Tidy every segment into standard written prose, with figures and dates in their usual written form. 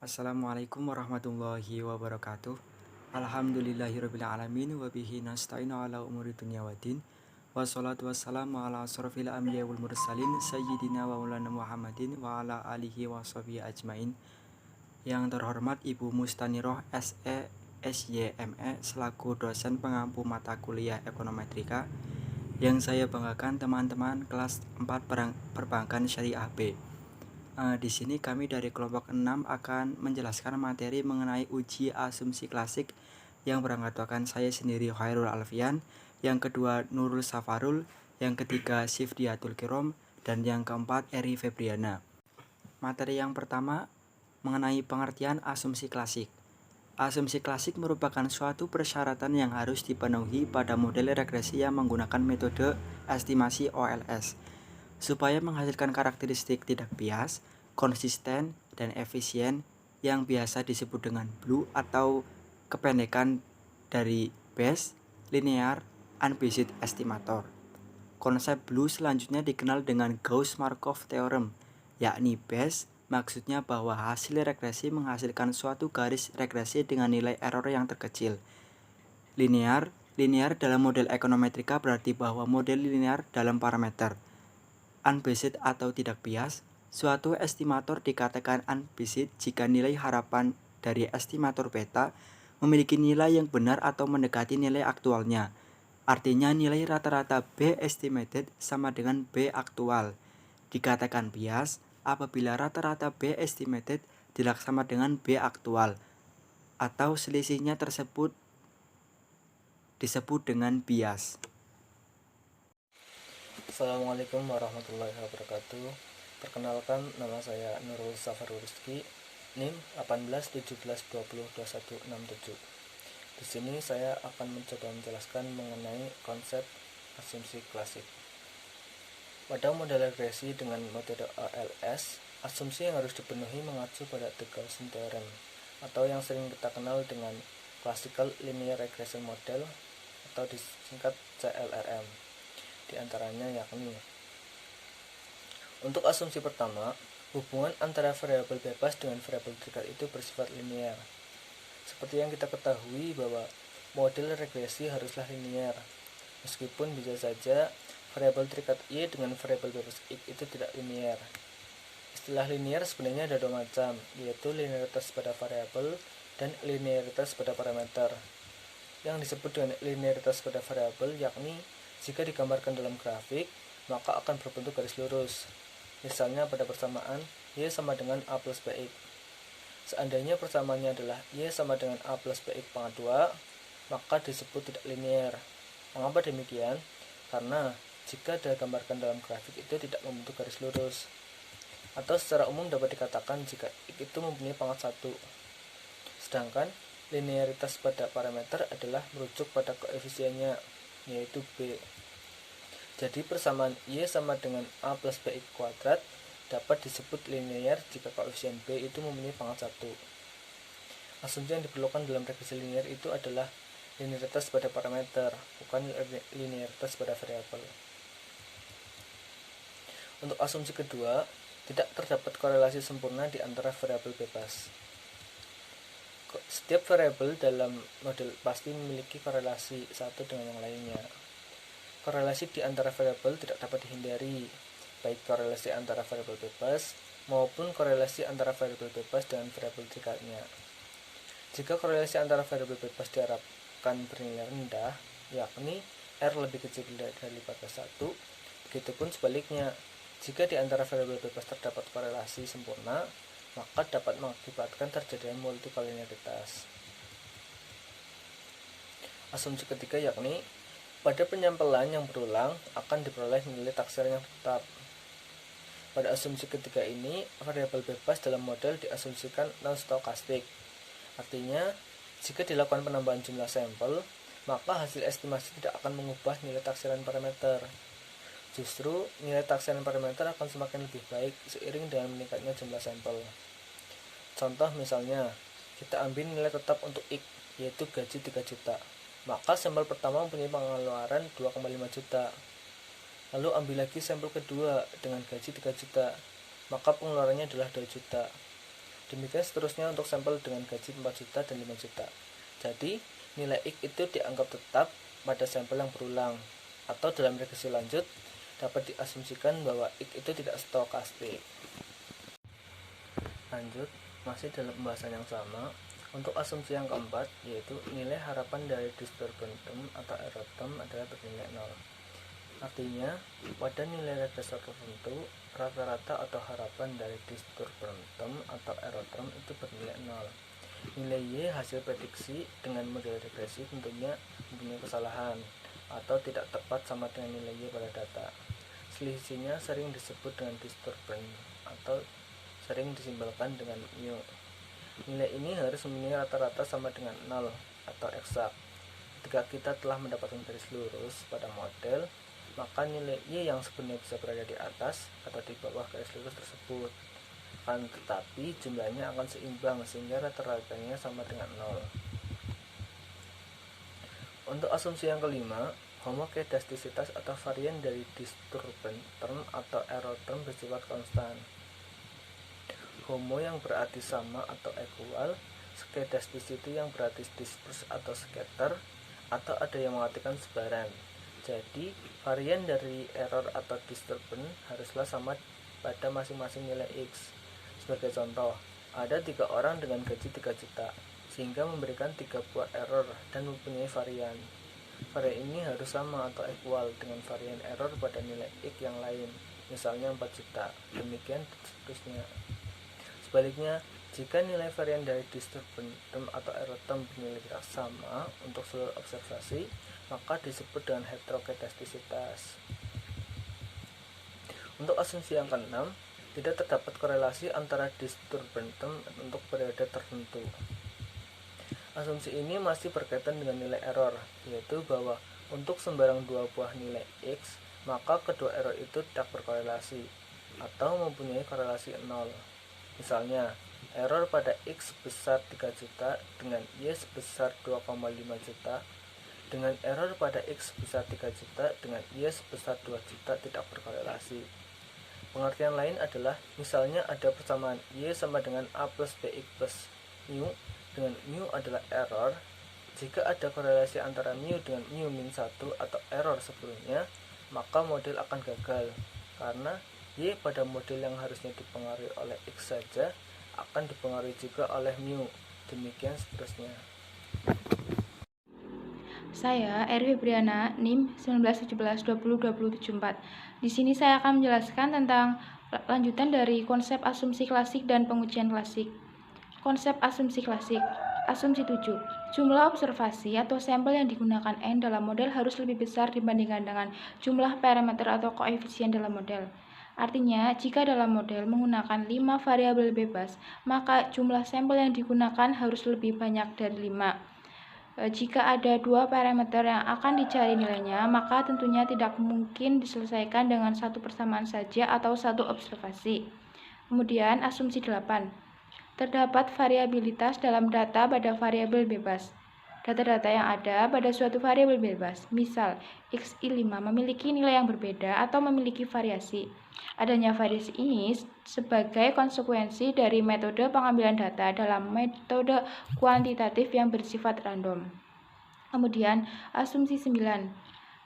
Assalamualaikum warahmatullahi wabarakatuh. Alhamdulillahirrabbilalamin. Wabihi nasta'inu ala umuri dunya waddin. Wassalatu wassalamu ala asrofil anbiya wal mursalin Sayyidina wa maulana Muhammadin wa ala alihi wa sahbihi ajmain. Yang terhormat Ibu Mustaniroh SE SYME selaku dosen pengampu mata kuliah ekonometrika. Yang saya banggakan teman-teman kelas 4 perbankan syariah B. Di sini kami dari kelompok 6 akan menjelaskan materi mengenai uji asumsi klasik yang beranggotakan saya sendiri Khairul Alfian, yang kedua Nurul Safarul, yang ketiga Sifdiatul Kirom, dan yang keempat Eri Febriana. Materi yang pertama mengenai pengertian asumsi klasik. Asumsi klasik merupakan suatu persyaratan yang harus dipenuhi pada model regresi yang menggunakan metode estimasi OLS supaya menghasilkan karakteristik tidak bias, konsisten, dan efisien yang biasa disebut dengan BLUE atau kependekan dari Bayes Linear Unbiased Estimator. Konsep BLUE selanjutnya dikenal dengan Gauss-Markov Theorem, yakni Bayes maksudnya bahwa hasil regresi menghasilkan suatu garis regresi dengan nilai error yang terkecil. Linear dalam model ekonometrika berarti bahwa model linear dalam parameter unbiased atau tidak bias. Suatu estimator dikatakan unbiased jika nilai harapan dari estimator beta memiliki nilai yang benar atau mendekati nilai aktualnya. Artinya nilai rata-rata B estimated sama dengan B aktual. Dikatakan bias apabila rata-rata B estimated tidak sama dengan B aktual atau selisihnya disebut dengan bias. Assalamualaikum warahmatullahi wabarakatuh. Perkenalkan, nama saya Nurul Safarul Rizki, NIM 1817202167. Di sini saya akan mencoba menjelaskan mengenai konsep asumsi klasik. Pada model regresi dengan metode ALS, asumsi yang harus dipenuhi mengacu pada The Gaussian Theorem atau yang sering kita kenal dengan Classical Linear Regression Model atau disingkat CLRM. Di antaranya yakni untuk asumsi pertama, hubungan antara variabel bebas dengan variabel terikat itu bersifat linear. Seperti yang kita ketahui bahwa model regresi haruslah linear, meskipun bisa saja variabel terikat Y dengan variabel bebas X itu tidak linear. Istilah linear sebenarnya ada dua macam, yaitu linearitas pada variabel dan linearitas pada parameter. Yang disebut dengan linearitas pada variabel yakni jika digambarkan dalam grafik, maka akan berbentuk garis lurus. Misalnya pada persamaan Y sama dengan A plus BX. Seandainya persamaannya adalah Y sama dengan A plus BX pangkat 2, maka disebut tidak linear. Mengapa demikian? Karena jika digambarkan dalam grafik itu tidak membentuk garis lurus. Atau secara umum dapat dikatakan jika X itu mempunyai pangkat 1. Sedangkan linearitas pada parameter adalah merujuk pada koefisiennya, yaitu B. Jadi persamaan Y sama dengan A plus BX kuadrat dapat disebut linear jika koefisien B itu mempunyai pangkat 1. Asumsi yang diperlukan dalam regresi linear itu adalah linearitas pada parameter, bukan linearitas pada variabel. Untuk asumsi kedua, tidak terdapat korelasi sempurna di antara variabel bebas. Setiap variabel dalam model pasti memiliki korelasi satu dengan yang lainnya. Korelasi di antara variabel tidak dapat dihindari, baik korelasi antara variabel bebas maupun korelasi antara variabel bebas dengan variabel terikatnya. Jika korelasi antara variabel bebas diharapkan bernilai rendah, yakni R lebih kecil daripada 1, begitupun sebaliknya, jika di antara variabel bebas terdapat korelasi sempurna, maka dapat mengakibatkan terjadinya multikolinearitas. Asumsi ketiga yakni pada penyampelan yang berulang akan diperoleh nilai taksiran yang tetap. Pada asumsi ketiga ini, variabel bebas dalam model diasumsikan non-stokastik. Artinya, jika dilakukan penambahan jumlah sampel, maka hasil estimasi tidak akan mengubah nilai taksiran parameter. Justru, nilai taksiran parameter akan semakin lebih baik seiring dengan meningkatnya jumlah sampel. Contoh misalnya, kita ambil nilai tetap untuk X, yaitu gaji 3 juta. Maka sampel pertama mempunyai pengeluaran 2,5 juta. Lalu ambil lagi sampel kedua dengan gaji 3 juta. Maka pengeluarannya adalah 2 juta. Demikian seterusnya untuk sampel dengan gaji 4 juta dan 5 juta. Jadi, nilai X itu dianggap tetap pada sampel yang berulang, atau dalam regresi lanjut dapat diasumsikan bahwa X itu tidak stokastik. Lanjut, masih dalam pembahasan yang sama, untuk asumsi yang keempat, yaitu nilai harapan dari disturbance term atau error term adalah bernilai 0. Artinya, pada nilai regresor tertentu, rata-rata atau harapan dari disturbance term atau error term itu bernilai 0. Nilai Y hasil prediksi dengan model regresi tentunya mempunyai kesalahan atau tidak tepat sama dengan nilai Y pada data. Selisihnya sering disebut dengan disturbance atau sering disimbolkan dengan mu. Nilai ini harus mempunyai rata-rata sama dengan 0 atau eksak. Ketika kita telah mendapatkan garis lurus pada model, maka nilai Y yang sebenarnya bisa berada di atas atau di bawah garis lurus tersebut. Akan tetapi jumlahnya akan seimbang sehingga rata-ratanya sama dengan 0. Untuk asumsi yang kelima, homokedastisitas atau varian dari disturbance term atau error term bersifat konstan. Homo yang berarti sama atau equal, skedasticity yang berarti disperse atau scatter, atau ada yang mengartikan sebaran. Jadi, varian dari error atau disturbance haruslah sama pada masing-masing nilai X. Sebagai contoh, ada 3 orang dengan gaji 3 juta, sehingga memberikan 3 buah error dan mempunyai varian. Varian ini harus sama atau equal dengan varian error pada nilai X yang lain, misalnya 4 juta. Demikian seterusnya. Sebaliknya, jika nilai varian dari disturbance term atau error term bernilai tidak sama untuk seluruh observasi, maka disebut dengan heterokedastisitas. Untuk asumsi yang keenam, tidak terdapat korelasi antara disturbance term untuk periode tertentu. Asumsi ini masih berkaitan dengan nilai error, yaitu bahwa untuk sembarang 2 buah nilai X, maka kedua error itu tidak berkorelasi atau mempunyai korelasi 0. Misalnya, error pada X sebesar 3 juta dengan Y sebesar 2,5 juta, dengan error pada X sebesar 3 juta dengan Y sebesar 2 juta tidak berkorelasi. Pengertian lain adalah, misalnya ada persamaan Y sama dengan A plus BX plus mu, dengan mu adalah error. Jika ada korelasi antara mu dengan mu min 1 atau error sebelumnya, maka model akan gagal, karena Y pada model yang harusnya dipengaruhi oleh X saja akan dipengaruhi juga oleh mu. Demikian seterusnya. Saya Eri Febriana, NIM 1917202074. Di sini saya akan menjelaskan tentang lanjutan dari konsep asumsi klasik dan pengujian klasik. Konsep asumsi klasik. Asumsi 7. Jumlah observasi atau sampel yang digunakan N dalam model harus lebih besar dibandingkan dengan jumlah parameter atau koefisien dalam model. Artinya, jika dalam model menggunakan 5 variabel bebas, maka jumlah sampel yang digunakan harus lebih banyak dari 5. Jika ada 2 parameter yang akan dicari nilainya, maka tentunya tidak mungkin diselesaikan dengan satu persamaan saja atau satu observasi. Kemudian, asumsi 8. Terdapat variabilitas dalam data pada variabel bebas. Data-data yang ada pada suatu variabel bebas, misal XI5 memiliki nilai yang berbeda atau memiliki variasi. Adanya variasi ini sebagai konsekuensi dari metode pengambilan data dalam metode kuantitatif yang bersifat random. Kemudian, asumsi 9.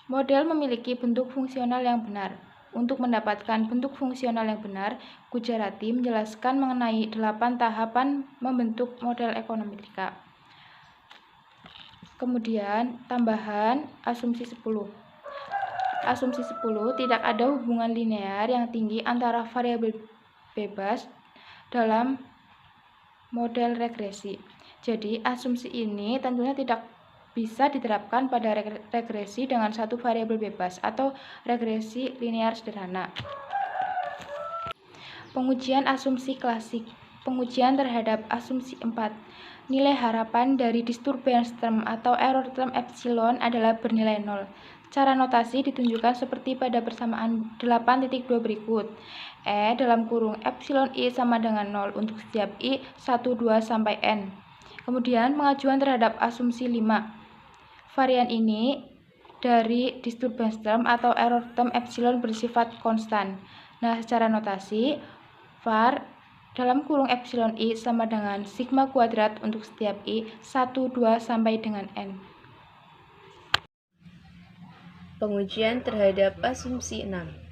Model memiliki bentuk fungsional yang benar. Untuk mendapatkan bentuk fungsional yang benar, Gujarati menjelaskan mengenai 8 tahapan membentuk model ekonometrika. Kemudian, tambahan asumsi 10. Asumsi 10, tidak ada hubungan linear yang tinggi antara variabel bebas dalam model regresi. Jadi, asumsi ini tentunya tidak bisa diterapkan pada regresi dengan satu variabel bebas atau regresi linear sederhana. Pengujian asumsi klasik. Pengujian terhadap asumsi 4. Nilai harapan dari disturbance term atau error term epsilon adalah bernilai 0. Cara notasi ditunjukkan seperti pada persamaan 8.2 berikut. E dalam kurung epsilon I sama dengan 0 untuk setiap I 1, 2, sampai N. Kemudian pengajuan terhadap asumsi 5. Varian ini dari disturbance term atau error term epsilon bersifat konstan. Nah, secara notasi, var dalam kurung epsilon I sama dengan sigma kuadrat untuk setiap I 1, 2, sampai dengan N. Pengujian terhadap asumsi 6.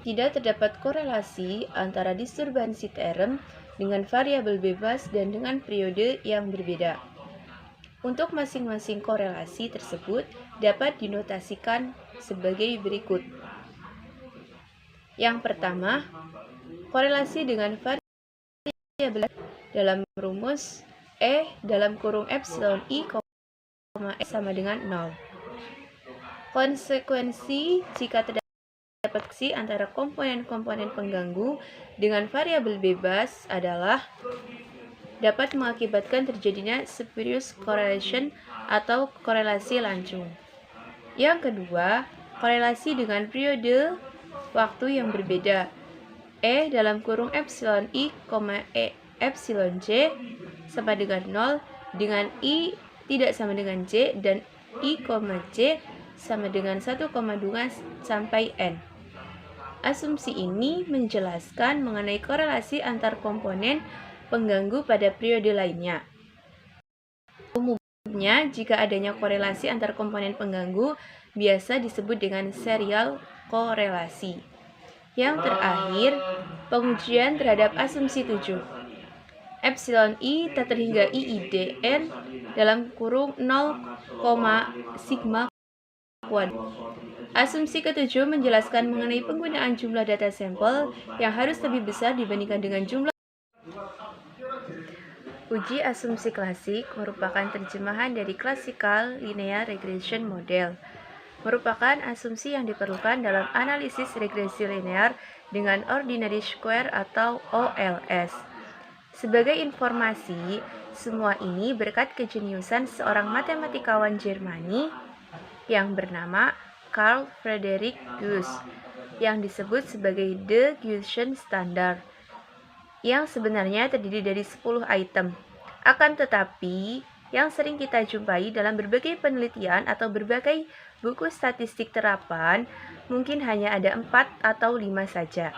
Tidak terdapat korelasi antara disturbansi term dengan variabel bebas dan dengan periode yang berbeda. Untuk masing-masing korelasi tersebut dapat dinotasikan sebagai berikut. Yang pertama, korelasi dengan variabel dalam rumus E dalam kurung epsilon I, E sama dengan 0. Konsekuensi jika terdapat koneksi antara komponen-komponen pengganggu dengan variabel bebas adalah dapat mengakibatkan terjadinya spurious correlation atau korelasi lancung. Yang kedua, korelasi dengan periode waktu yang berbeda. E dalam kurung epsilon I, E epsilon J sama dengan 0 dengan I tidak sama dengan J dan I, J sama dengan 1,2 sampai N. Asumsi ini menjelaskan mengenai korelasi antar komponen pengganggu pada periode lainnya. Umumnya, jika adanya korelasi antar komponen pengganggu, biasa disebut dengan serial korelasi. Yang terakhir, pengujian terhadap asumsi 7. Epsilon I tak terhingga IIDN dalam kurung 0, sigma kuadrat. Asumsi ketujuh menjelaskan mengenai penggunaan jumlah data sampel yang harus lebih besar dibandingkan dengan jumlah. Uji asumsi klasik merupakan terjemahan dari Classical Linear Regression Model. Merupakan asumsi yang diperlukan dalam analisis regresi linear dengan ordinary square atau OLS. Sebagai informasi, semua ini berkat kejeniusan seorang matematikawan Jermani yang bernama Carl Friedrich Gauss, yang disebut sebagai The Gaussian Standard, yang sebenarnya terdiri dari 10 item. Akan tetapi, yang sering kita jumpai dalam berbagai penelitian atau berbagai buku statistik terapan, mungkin hanya ada 4 atau 5 saja.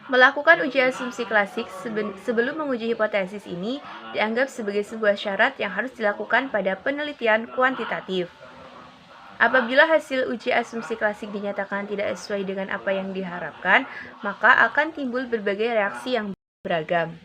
Melakukan uji asumsi klasik sebelum menguji hipotesis ini dianggap sebagai sebuah syarat yang harus dilakukan pada penelitian kuantitatif. Apabila hasil uji asumsi klasik dinyatakan tidak sesuai dengan apa yang diharapkan, maka akan timbul berbagai reaksi yang beragam.